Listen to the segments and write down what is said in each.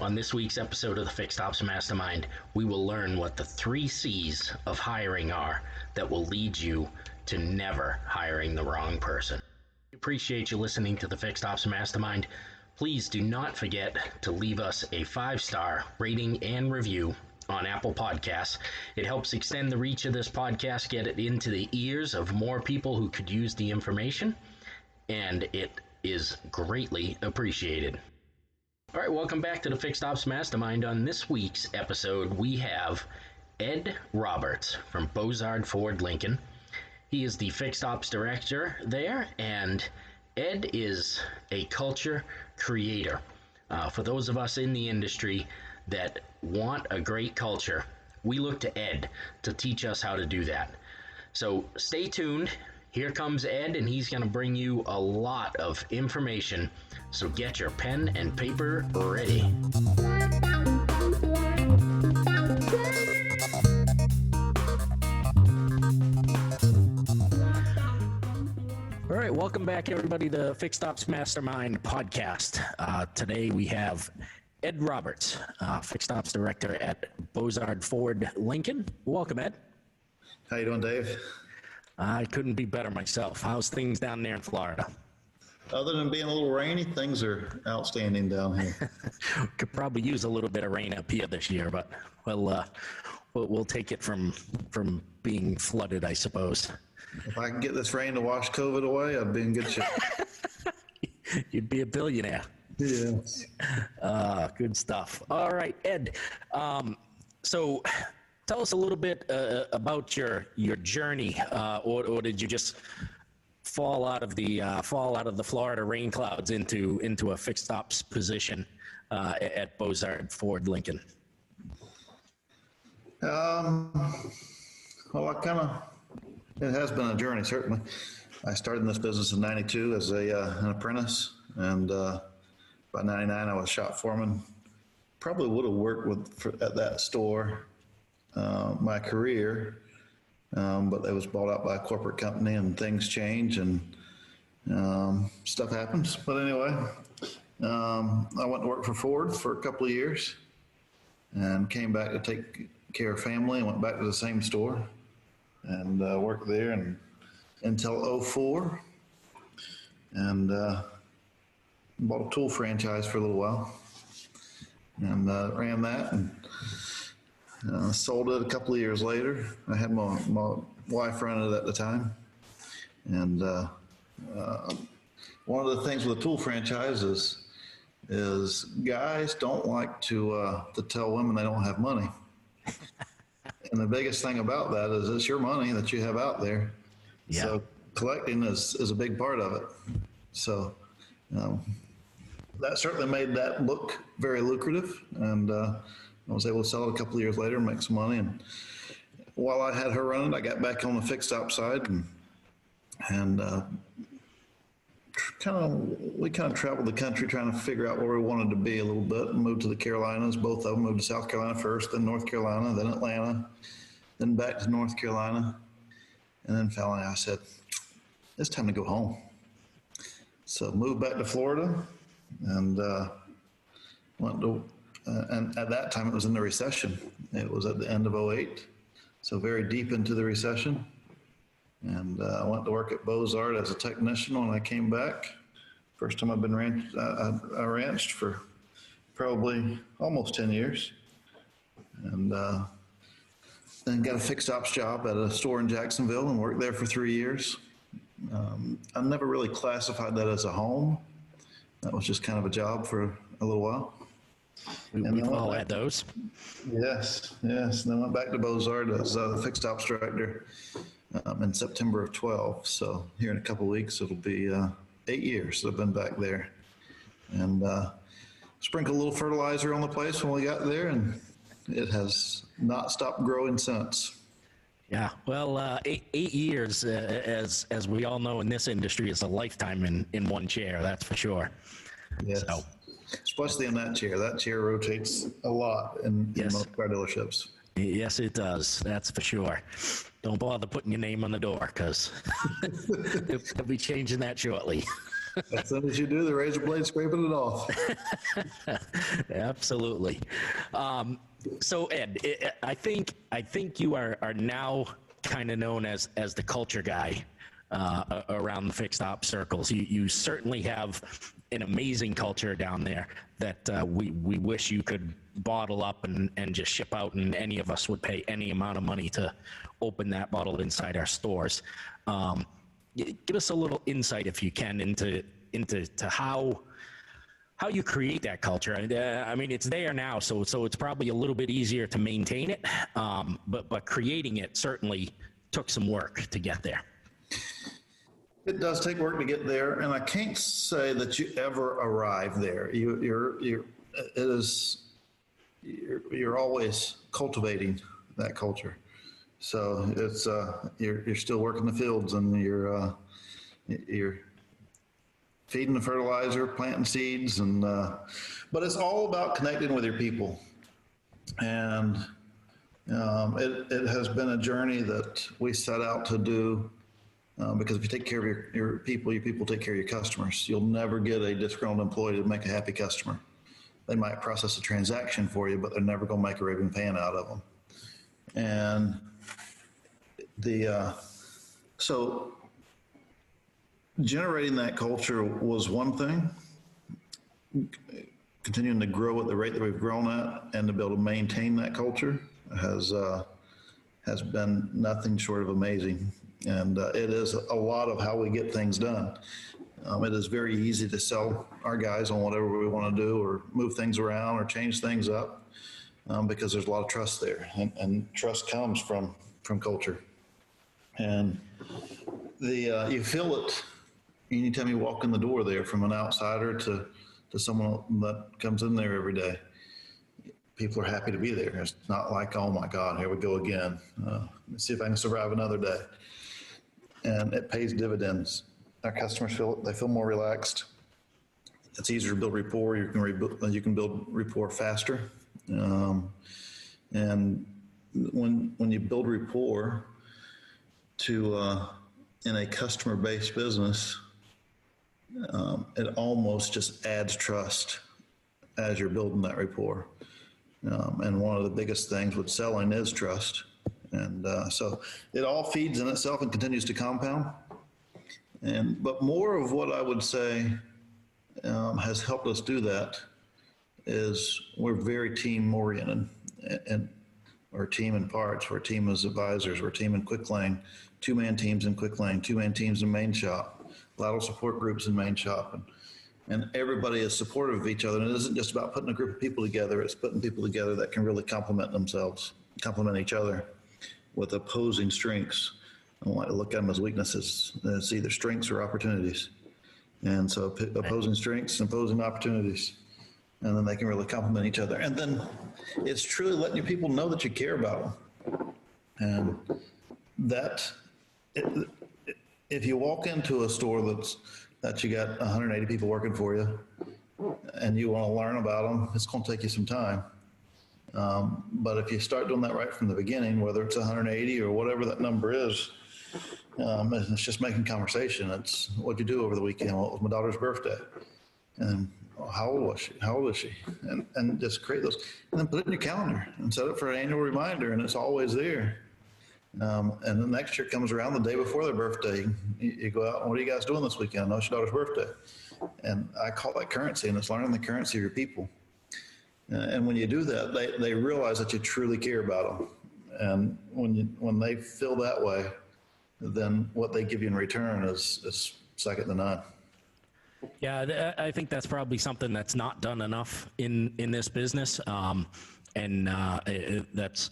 On this week's episode of the Fixed Ops Mastermind, we will learn what the 3 C's of hiring are that will lead you to never hiring the wrong person. We appreciate you listening to the Fixed Ops Mastermind. Please do not forget to leave us a 5-star rating and review on Apple Podcasts. It helps extend the reach of this podcast, get it into the ears of more people who could use the information, and it is greatly appreciated. All right, welcome back to the Fixed Ops Mastermind. On this week's episode, we have Ed Roberts from Bozard Ford Lincoln. He is the Fixed Ops Director there, and Ed is a culture creator. For those of us in the industry that want a great culture, we look to Ed to teach us how to do that. So stay tuned. Here comes Ed, and he's going to bring you a lot of information. So get your pen and paper ready. All right, welcome back, everybody, to Fixed Ops Mastermind podcast. Today we have Ed Roberts, Fixed Ops Director at Bozard Ford Lincoln. Welcome, Ed. How you doing, Dave? I couldn't be better myself. How's things down there in Florida? Other than being a little rainy, things are outstanding down here. Could probably use a little bit of rain up here this year, but we'll take it from being flooded, I suppose. If I can get this rain to wash COVID away, I'd be in good shape. You'd be a billionaire. Yes. Good stuff. All right, Ed. So tell us a little bit about your journey, or did you just fall out of the Florida rain clouds into a fixed ops position at Bozard Ford Lincoln? It has been a journey, certainly. I started in this business in '92 as an apprentice, and by '99 I was shop foreman. Probably would have worked at that store my career, but it was bought out by a corporate company, and things change, and stuff happens. But anyway, I went to work for Ford for a couple of years and came back to take care of family and went back to the same store and worked there until '04, and bought a tool franchise for a little while and ran that, and sold it a couple of years later. I had my wife run it at the time. And one of the things with a tool franchise is guys don't like to tell women they don't have money. And the biggest thing about that is it's your money that you have out there. Yeah. So collecting is a big part of it. So that certainly made that look very lucrative. And I was able to sell it a couple of years later and make some money. And while I had her running, I got back on the fixed ops side, and we kind of traveled the country trying to figure out where we wanted to be a little bit, and moved to the Carolinas. Both of them moved to South Carolina first, then North Carolina, then Atlanta, then back to North Carolina. And then finally I said, it's time to go home. So moved back to Florida and went to, and at that time it was in the recession. It was at the end of '08, so very deep into the recession. And I went to work at Bozard as a technician when I came back. First time I've been I ranched for probably almost 10 years. And then got a fixed ops job at a store in Jacksonville and worked there for 3 years. I never really classified that as a home. That was just kind of a job for a little while. We've all had those. Yes. And then went back to Bozard as the fixed ops director in September of 12. So here in a couple of weeks, it'll be 8 years that I've been back there. And sprinkled a little fertilizer on the place when we got there, and it has not stopped growing since. Yeah, well, 8 years, as we all know in this industry, is a lifetime in one chair. That's for sure. Yes. So. Especially in that chair. That chair rotates a lot in most car dealerships. Yes, it does. That's for sure. Don't bother putting your name on the door, because they'll be changing that shortly. As soon as you do, the razor blade scraping it off. Absolutely. So Ed, I think you are now kind of known as the culture guy around the fixed ops circles. You certainly have an amazing culture down there that we wish you could bottle up and just ship out, and any of us would pay any amount of money to open that bottle inside our stores. Give us a little insight, if you can, into how you create that culture. I mean, it's there now, so it's probably a little bit easier to maintain it, but creating it certainly took some work to get there. It does take work to get there, and I can't say that you ever arrive there. You're always cultivating that culture. So it's you're still working the fields, and you're feeding the fertilizer, planting seeds, and but it's all about connecting with your people. And it has been a journey that we set out to do. Because if you take care of your people take care of your customers. You'll never get a disgruntled employee to make a happy customer. They might process a transaction for you, but they're never going to make a raving fan out of them. And so generating that culture was one thing. Continuing to grow at the rate that we've grown at, and to be able to maintain that culture has been nothing short of amazing. And it is a lot of how we get things done. It is very easy to sell our guys on whatever we want to do, or move things around, or change things up, because there's a lot of trust there, and trust comes from culture. And you feel it anytime you walk in the door there, from an outsider to someone that comes in there every day. People are happy to be there. It's not like, oh my God, here we go again. Let's see if I can survive another day. And it pays dividends. Our customers feel more relaxed. It's easier to build rapport. You can build rapport faster. And when you build rapport in a customer-based business, it almost just adds trust as you're building that rapport. And one of the biggest things with selling is trust. And so it all feeds in itself and continues to compound. But more of what I would say has helped us do that is we're very team oriented, and we're a team in parts, we're a team as advisors, we're a team in quick lane, 2-man teams in quick lane, 2-man teams in main shop, lateral support groups in main shop. And everybody is supportive of each other. And it isn't just about putting a group of people together, it's putting people together that can really complement each other with opposing strengths. I don't like to look at them as weaknesses. It's either strengths or opportunities. And so opposing strengths and opposing opportunities. And then they can really complement each other. And then it's truly letting your people know that you care about them. And that, if you walk into a store that you got 180 people working for you, and you want to learn about them, it's going to take you some time. But if you start doing that right from the beginning, whether it's 180 or whatever that number is, it's just making conversation. It's what'd you do over the weekend? Well, it was my daughter's birthday. And how old was she? How old is she? And just create those, and then put it in your calendar and set it for an annual reminder, and it's always there. And the next year comes around, the day before their birthday, you go out, and what are you guys doing this weekend? No, it's your daughter's birthday. And I call that currency, and it's learning the currency of your people. And when you do that, they realize that you truly care about them. And when they feel that way, then what they give you in return is second to none. Yeah, I think that's probably something that's not done enough in this business. That's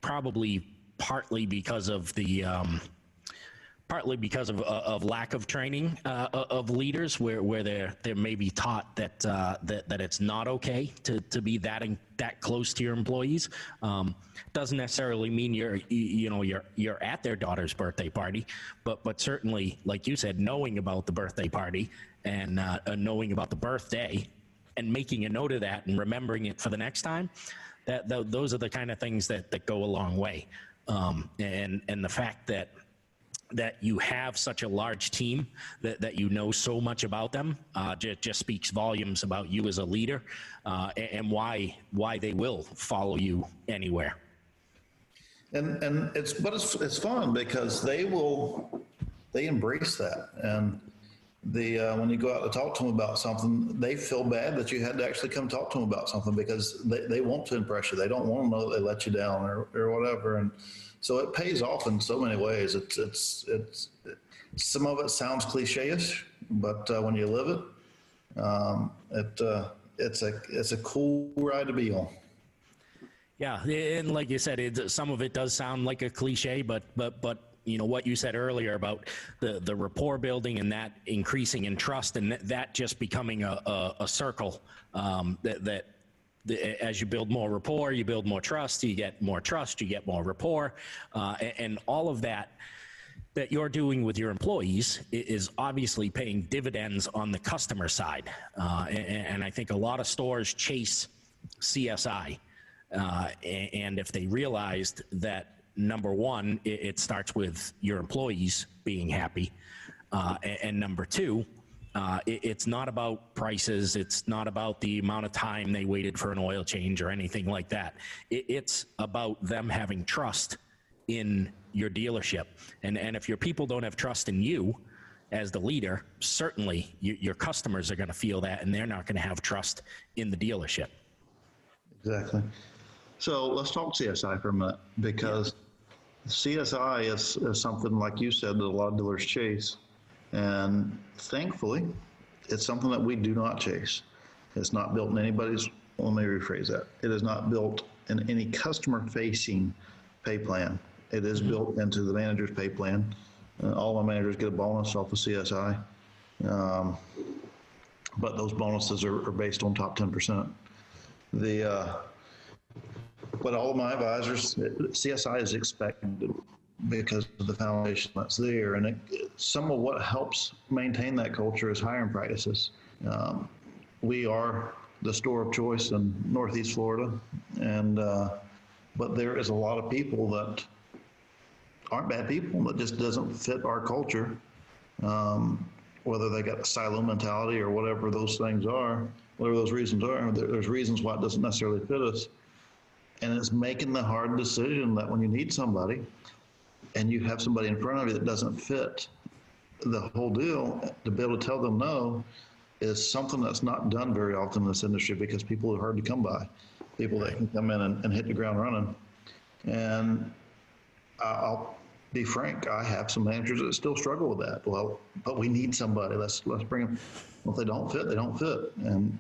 probably partly because of the of lack of training of leaders, where they're maybe taught that it's not okay to be that close to your employees. Doesn't necessarily mean you're at their daughter's birthday party, but certainly, like you said, knowing about the birthday party and knowing about the birthday and making a note of that and remembering it for the next time, those are the kind of things that go a long way. And the fact that that you have such a large team, that you know so much about them, just speaks volumes about you as a leader, and why they will follow you anywhere. And it's fun because they embrace that. And when you go out to talk to them about something, they feel bad that you had to actually come talk to them about something, because they want to impress you. They don't want to know that they let you down or whatever. And so it pays off in so many ways. It's some of it sounds cliche-ish, but when you live it, it's a cool ride to be on. Yeah, and like you said, some of it does sound like a cliche, but you know what you said earlier about the rapport building and that increasing in trust, and that just becoming a circle, that as you build more rapport, you build more trust, you get more trust, you get more rapport, and all of that you're doing with your employees is obviously paying dividends on the customer side. And I think a lot of stores chase CSI. And if they realized that, number one, it starts with your employees being happy, and number two, it's not about prices, it's not about the amount of time they waited for an oil change or anything like that. It's about them having trust in your dealership. And if your people don't have trust in you as the leader, certainly your customers are going to feel that, and they're not going to have trust in the dealership. Exactly. So let's talk CSI for a minute, because CSI is something, like you said, that a lot of dealers chase. And thankfully, it's something that we do not chase. It's not built in anybody's, let me rephrase that. It is not built in any customer-facing pay plan. It is built into the manager's pay plan. All my managers get a bonus off of CSI. But those bonuses are based on top 10%. But all of my advisors, CSI is expected because of the foundation that's there. And some of what helps maintain that culture is hiring practices. We are the store of choice in Northeast Florida, but there is a lot of people that aren't bad people, that just doesn't fit our culture, whether they got a silo mentality or whatever those things are, whatever those reasons are. There's reasons why it doesn't necessarily fit us. And it's making the hard decision that when you need somebody and you have somebody in front of you that doesn't fit the whole deal, to be able to tell them no is something that's not done very often in this industry, because people are hard to come by, people that can come in and hit the ground running. And I'll be frank, I have some managers that still struggle with that. Well, but we need somebody. Let's bring them. Well, if they don't fit, they don't fit. And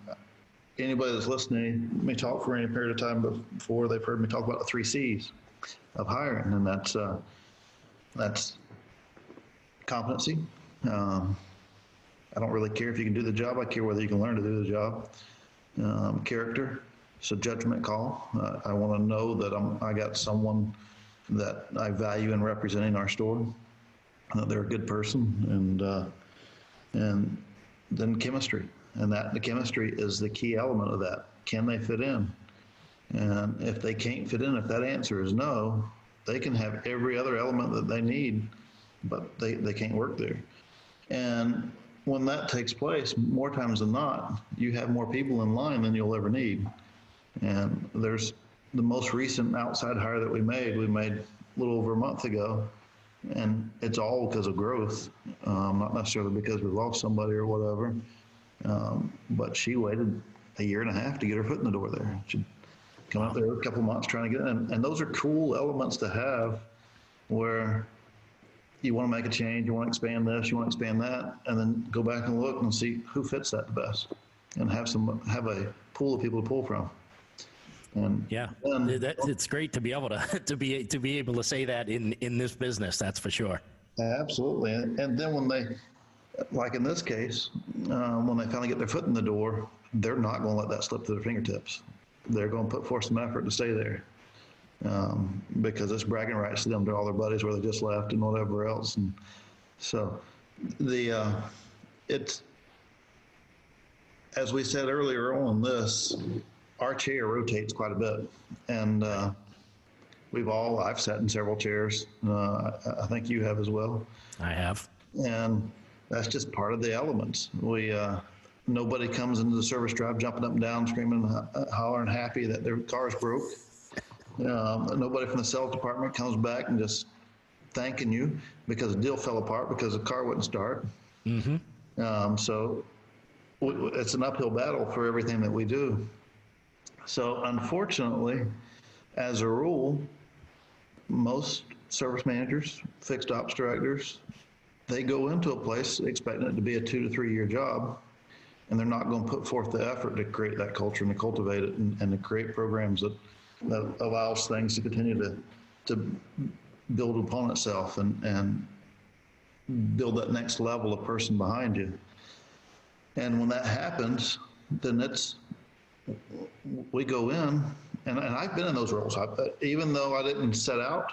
anybody that's listening to me talk for any period of time before, they've heard me talk about the 3 C's of hiring, and that's competency. I don't really care if you can do the job. I care whether you can learn to do the job. Character. It's a judgment call. I want to know that I got someone that I value in representing our store. They're a good person, and then chemistry. And the chemistry is the key element of that. Can they fit in? And if they can't fit in, if that answer is no, they can have every other element that they need, but they can't work there. And when that takes place, more times than not, you have more people in line than you'll ever need. And there's the most recent outside hire that we made a little over a month ago, and it's all because of growth, not necessarily because we lost somebody or whatever. But she waited a year and a half to get her foot in the door there. She'd come out there a couple months trying to get in. And those are cool elements to have, where you want to make a change, you want to expand this, you want to expand that, and then go back and look and see who fits that the best, and have a pool of people to pull from. And it's great to be able to be able to say that in this business. That's for sure. Absolutely. And then when they, like in this case, when they finally get their foot in the door, they're not going to let that slip through their fingertips. They're going to put forth some effort to stay there, because it's bragging rights to them to all their buddies where they just left and whatever else. And so it's, as we said earlier on this, our chair rotates quite a bit. And I've sat in several chairs. I think you have as well. I have. And that's just part of the elements. Nobody comes into the service drive jumping up and down, screaming, hollering, happy that their car's broke. Nobody from the sales department comes back and just thanking you because the deal fell apart because the car wouldn't start. So it's an uphill battle for everything that we do. So unfortunately, as a rule, most service managers, fixed ops directors, they go into a place expecting it to be a 2 to 3 year job, and they're not going to put forth the effort to create that culture and to cultivate it and to create programs that allows things to continue to build upon itself and build that next level of person behind you. And when that happens, then we go in, and I've been in those roles. Even though I didn't set out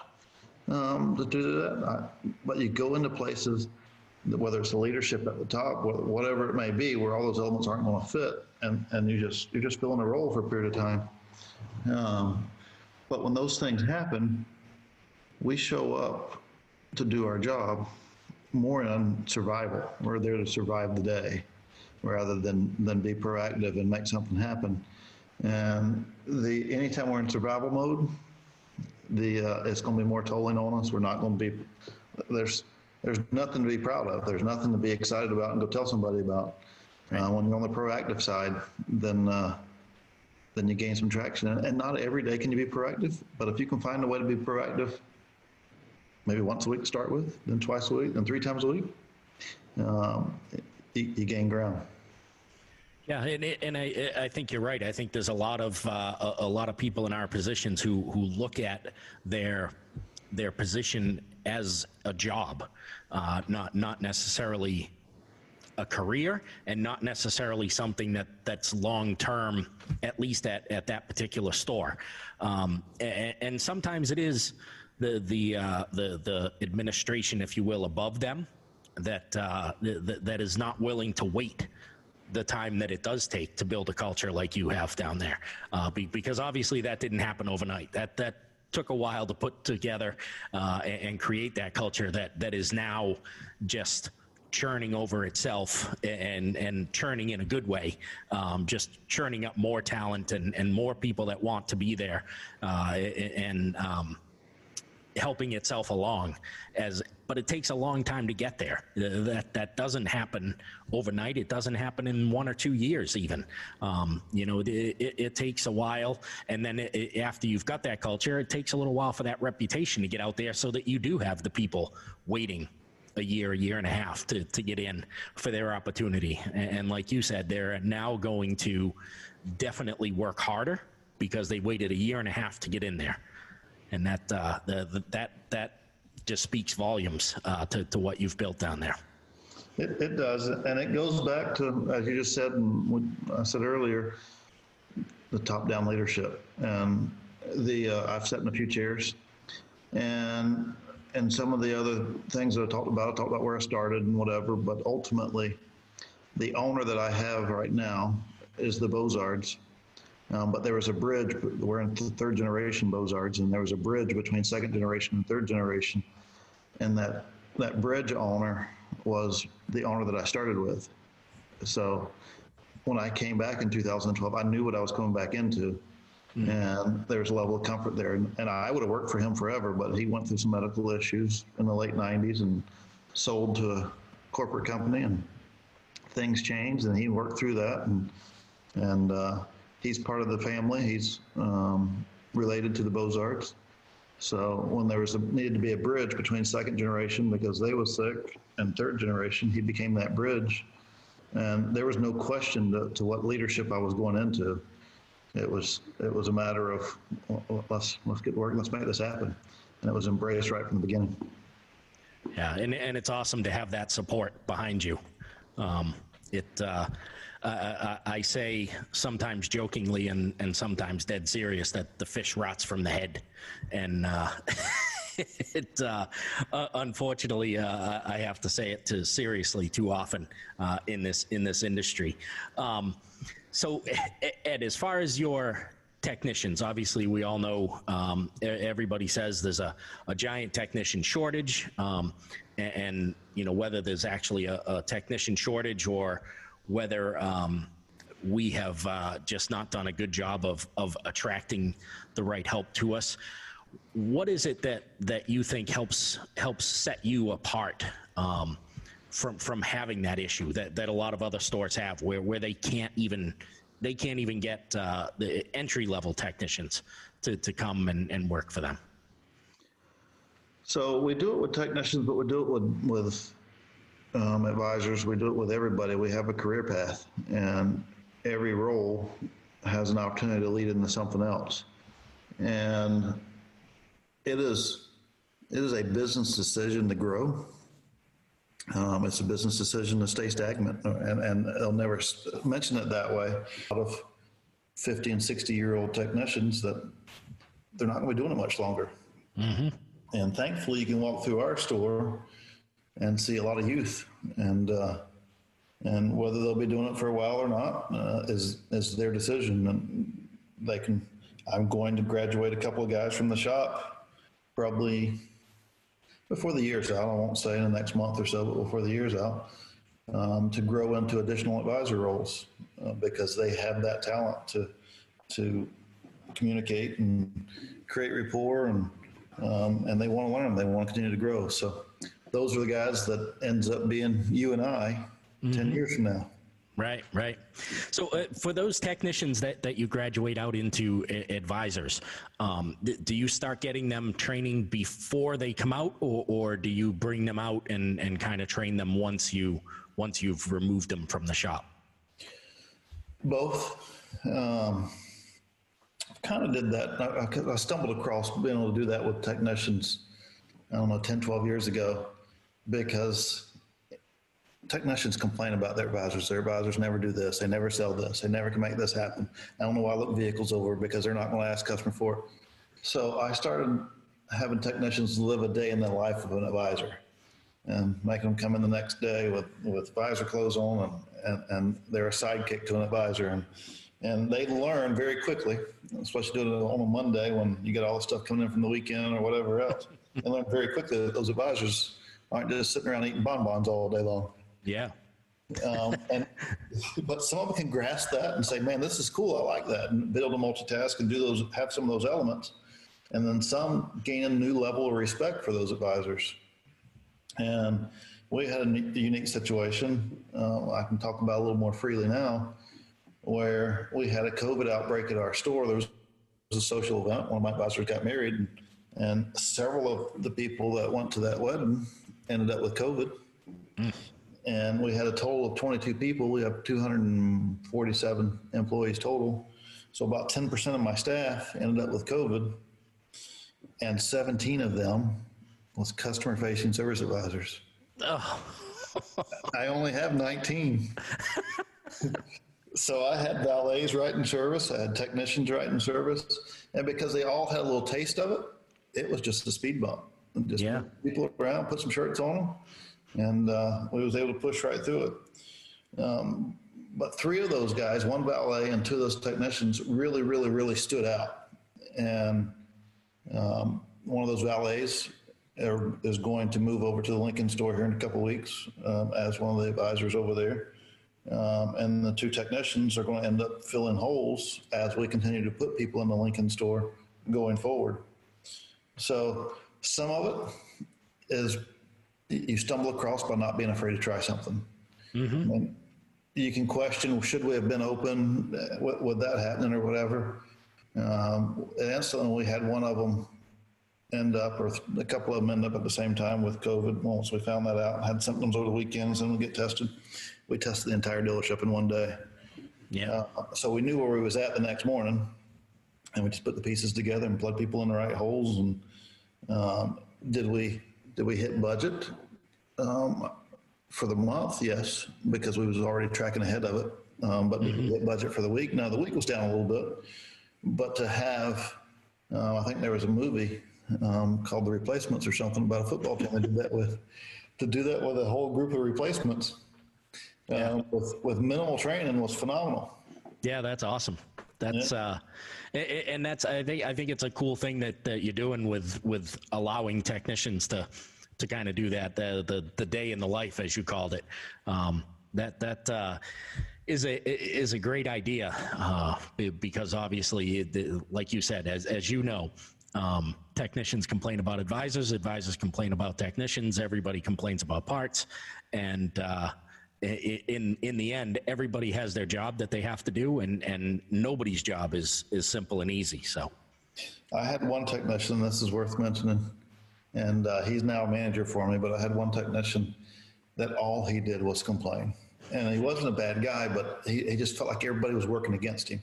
to do that, but you go into places, whether it's the leadership at the top, whatever it may be, where all those elements aren't going to fit, and you're just filling a role for a period of time. But when those things happen, we show up to do our job more in survival. We're there to survive the day rather than be proactive and make something happen. And anytime we're in survival mode, it's going to be more tolling on us. We're not going to be, there's nothing to be proud of. There's nothing to be excited about and go tell somebody about. Right. When you're on the proactive side, then you gain some traction. And not every day can you be proactive, but if you can find a way to be proactive, maybe once a week to start with, then twice a week, then 3 times a week, you gain ground. Yeah, and I think you're right. I think there's a lot of people in our positions who look at their position as a job, not necessarily a career, and not necessarily something that's long term, at least at that particular store. And sometimes it is the administration, if you will, above them that is not willing to wait the time that it does take to build a culture like you have down there, because obviously that didn't happen overnight. That took a while to put together and create that culture that is now just churning over itself and churning in a good way, just churning up more talent and more people that want to be there and helping itself along. But it takes a long time to get there. That doesn't happen overnight. It doesn't happen in 1 or 2 years even. It takes a while, and then after you've got that culture, it takes a little while for that reputation to get out there so that you do have the people waiting a year and a half to get in for their opportunity. And like you said, they're now going to definitely work harder because they waited a year and a half to get in there. And that just speaks volumes to what you've built down there. It does, and it goes back to, as you just said, and what I said earlier, the top-down leadership. And I've sat in a few chairs, and some of the other things that I talked about where I started and whatever. But ultimately, the owner that I have right now is the Bozards. But there was a bridge. We're in the 3rd generation Bozards, and there was a bridge between 2nd generation and 3rd generation. And that bridge owner was the owner that I started with. So when I came back in 2012, I knew what I was coming back into. And there's a level of comfort there. And I would have worked for him forever, but he went through some medical issues in the late 90s and sold to a corporate company, and things changed, and he worked through that. And he's part of the family. He's related to the Bozards. So when there needed to be a bridge between 2nd generation because they were sick and 3rd generation, he became that bridge. And there was no question to what leadership I was going into. It was a matter of let's get working, let's make this happen, and it was embraced right from the beginning. Yeah, and it's awesome to have that support behind you. I say sometimes jokingly and sometimes dead serious that the fish rots from the head, and unfortunately I have to say it seriously too often in this industry. So Ed, as far as your technicians, obviously we all know, everybody says there's a giant technician shortage, and whether there's actually a technician shortage or whether we have just not done a good job of attracting the right help to us. What is it that you think helps set you apart from having that issue that a lot of other stores have, where they can't even get the entry-level technicians to come and work for them? So we do it with technicians, but we do it with advisors. We do it with everybody. We have a career path, and every role has an opportunity to lead into something else. And it is a business decision to grow. It's a business decision to stay stagnant, and they'll never mention it that way. Out of 50 and 60-year-old technicians, that they're not going to be doing it much longer. Mm-hmm. And thankfully, you can walk through our store and see a lot of youth, and whether they'll be doing it for a while or not is their decision. And I'm going to graduate a couple of guys from the shop probably before the year's out. I won't say in the next month or so, but before the year's out, to grow into additional advisor roles because they have that talent to communicate and create rapport, and they want to learn. They want to continue to grow. So those are the guys that ends up being you and I 10 years from now. Right. So for those technicians that you graduate out into advisors, do you start getting them training before they come out, or do you bring them out and kind of train them once you've removed them from the shop? Both. Kind of did that. I stumbled across being able to do that with technicians, 10, 12 years ago, because technicians complain about their advisors. Their advisors never do this. They never sell this. They never can make this happen. I don't know why I look vehicles over, because they're not going to ask customer for it. So I started having technicians live a day in the life of an advisor, and making them come in the next day with visor clothes on, and they're a sidekick to an advisor. And they learn very quickly, especially doing it on a Monday when you get all the stuff coming in from the weekend or whatever else. They learn very quickly that those advisors aren't just sitting around eating bonbons all day long. Yeah. But some of them can grasp that and say, man, this is cool. I like that. And be able to multitask and have some of those elements. And then some gain a new level of respect for those advisors. And we had a unique situation. I can talk about a little more freely now, where we had a COVID outbreak at our store. There was a social event. One of my advisors got married, and several of the people that went to that wedding ended up with COVID. And we had a total of 22 people. We have 247 employees total. So about 10% of my staff ended up with COVID, and 17 of them was customer-facing service advisors. Oh. I only have 19. So I had valets right in service. I had technicians right in service. And because they all had a little taste of it, it was just a speed bump. Just people around, put some shirts on them, and we was able to push right through it. But three of those guys, one valet and two of those technicians, really stood out. And one of those valets is going to move over to the Lincoln store here in a couple of weeks as one of the advisors over there. And the two technicians are going to end up filling holes as we continue to put people in the Lincoln store going forward. So some of it is you stumble across by not being afraid to try something. Mm-hmm. And you can question, should we have been open with that happening or whatever? And instantly we had one of them end up, or a couple of them end up at the same time with COVID. Once we found that out, had symptoms over the weekends, and we get tested. We tested the entire dealership in one day. Yeah. So we knew where we was at the next morning, and we just put the pieces together and plugged people in the right holes. And did we hit budget for the month? Yes, because we was already tracking ahead of it. But did we hit budget for the week? No, the week was down a little bit. But to have, I think there was a movie called The Replacements or something about a football team they did that with. To do that with a whole group of replacements with minimal training was phenomenal. Yeah, that's awesome. That's and that's I think it's a cool thing that you're doing with allowing technicians to kind of do that, the day in the life, as you called it. That is a great idea, because obviously, like you said, as you know, technicians complain about advisors complain about technicians, everybody complains about parts, and in the end, everybody has their job that they have to do, and nobody's job is simple and easy. So I had one technician, this is worth mentioning, and he's now a manager for me, but I had one technician that all he did was complain. And he wasn't a bad guy, but he just felt like everybody was working against him.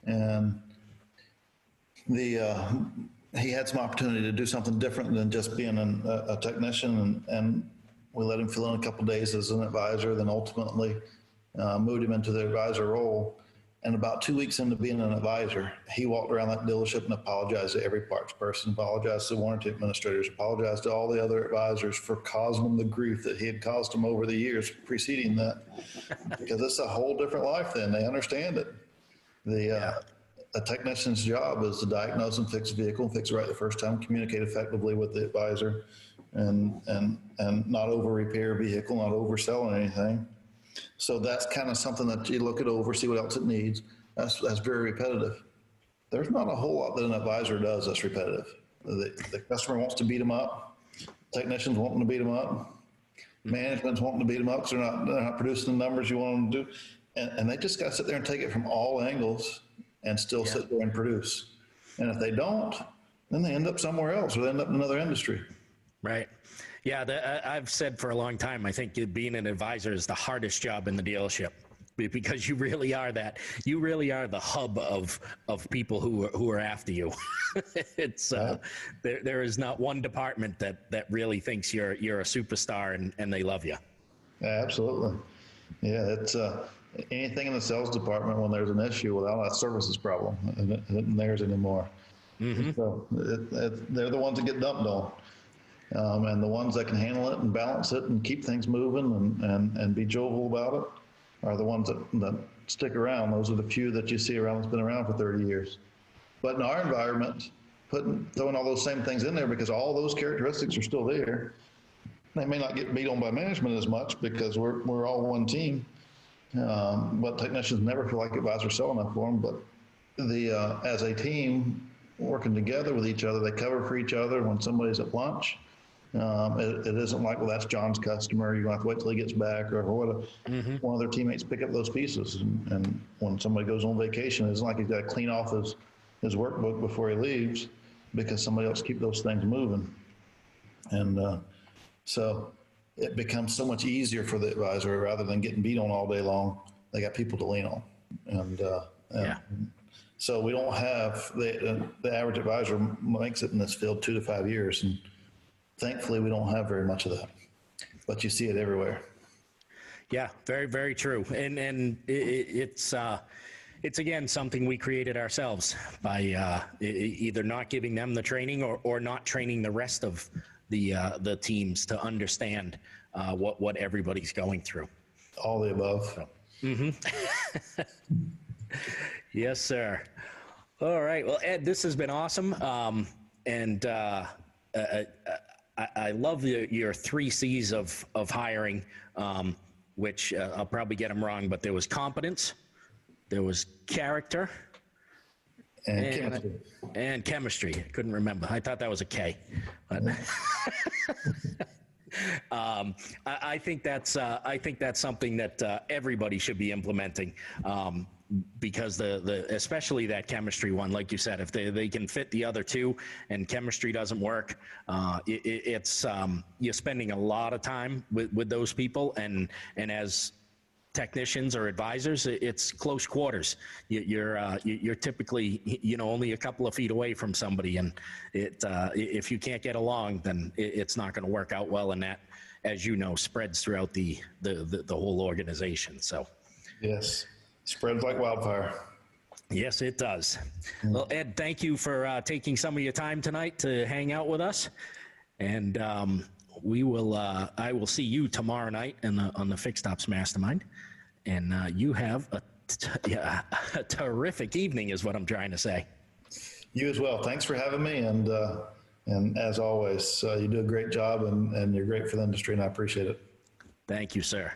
And he had some opportunity to do something different than just being a technician, and we let him fill in a couple of days as an advisor, then ultimately moved him into the advisor role. And about 2 weeks into being an advisor, he walked around that dealership and apologized to every parts person, apologized to warranty administrators, apologized to all the other advisors for causing them the grief that he had caused them over the years preceding that. Because it's a whole different life then. They understand it. A technician's job is to diagnose and fix a vehicle and fix it right the first time, communicate effectively with the advisor, and not over repair a vehicle, not oversell anything. So that's kind of something that you look it over, see what else it needs. That's very repetitive. There's not a whole lot that an advisor does that's repetitive. The customer wants to beat them up. Technicians wanting to beat them up. Management's wanting to beat them up because they're not producing the numbers you want them to do. And they just got to sit there and take it from all angles and still sit there and produce. And if they don't, then they end up somewhere else, or they end up in another industry. Right. Yeah, I've said for a long time, I think being an advisor is the hardest job in the dealership, because you really are the hub of people who are after you. It's there is not one department that really thinks you're a superstar and they love you. Yeah, absolutely. Yeah, it's anything in the sales department, when there's an issue, without a services problem, it isn't theirs anymore. Mm-hmm. So they're the ones that get dumped on. And the ones that can handle it and balance it and keep things moving and be jovial about it are the ones that stick around. Those are the few that you see around that's been around for 30 years. But in our environment, throwing all those same things in there, because all those characteristics are still there. They may not get beat on by management as much because we're all one team. But technicians never feel like advisors sell enough for them. But as a team, working together with each other, they cover for each other. When somebody's at lunch, it isn't like, well, that's John's customer, you're going to have to wait till he gets back, or what. Mm-hmm. One of their teammates pick up those pieces. And when somebody goes on vacation, it's like he's got to clean off his workbook before he leaves, because somebody else keep those things moving. And so it becomes so much easier for the advisor. Rather than getting beat on all day long, they got people to lean on. And so we don't have the average advisor makes it in this field 2 to 5 years, and thankfully we don't have very much of that, but you see it everywhere. Yeah, very, very true. And it's again something we created ourselves by either not giving them the training or not training the rest of the teams to understand what everybody's going through. All the above. So, mm-hmm. Yes, sir. All right. Well, Ed, this has been awesome. And I love your 3 C's of hiring, which I'll probably get them wrong, but there was competence, there was character, and chemistry. I couldn't remember. I thought that was a K. But I think that's something that everybody should be implementing, because especially that chemistry one, like you said, if they can fit the other 2 and chemistry doesn't work, it's you're spending a lot of time with those people, and as technicians or advisors, it's close quarters. You're typically only a couple of feet away from somebody, and if you can't get along, then it's not going to work out well, and that, as you know, spreads throughout the whole organization. So yes, spreads like wildfire. Yes, it does. Well, Ed, thank you for taking some of your time tonight to hang out with us, and I will see you tomorrow night on the Fixed Ops Mastermind. And you have a a terrific evening is what I'm trying to say. You as well. Thanks for having me. And as always, you do a great job and you're great for the industry, and I appreciate it. Thank you, sir.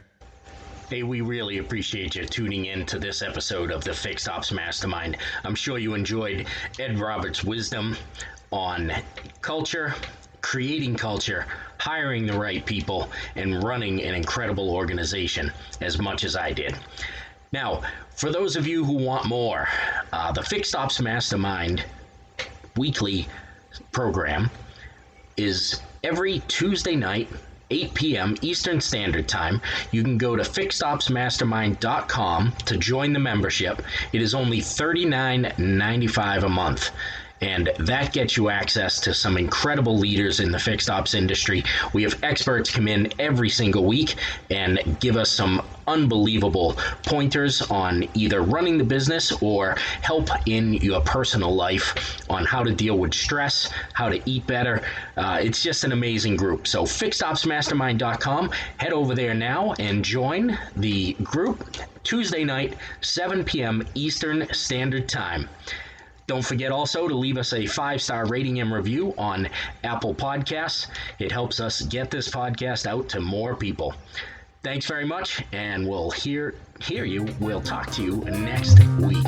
Hey, we really appreciate you tuning in to this episode of the Fixed Ops Mastermind. I'm sure you enjoyed Ed Roberts' wisdom on culture, creating culture, hiring the right people, and running an incredible organization as much as I did. Now, for those of you who want more, the Fixed Ops Mastermind weekly program is every Tuesday night, 8 p.m. Eastern Standard Time. You can go to fixedopsmastermind.com to join the membership. It is only $39.95 a month. And that gets you access to some incredible leaders in the fixed ops industry. We have experts come in every single week and give us some unbelievable pointers on either running the business or help in your personal life on how to deal with stress, how to eat better. It's just an amazing group. So fixedopsmastermind.com, head over there now and join the group Tuesday night, 7 p.m. Eastern Standard Time. Don't forget also to leave us a 5-star rating and review on Apple Podcasts. It helps us get this podcast out to more people. Thanks very much, and we'll hear you. We'll talk to you next week.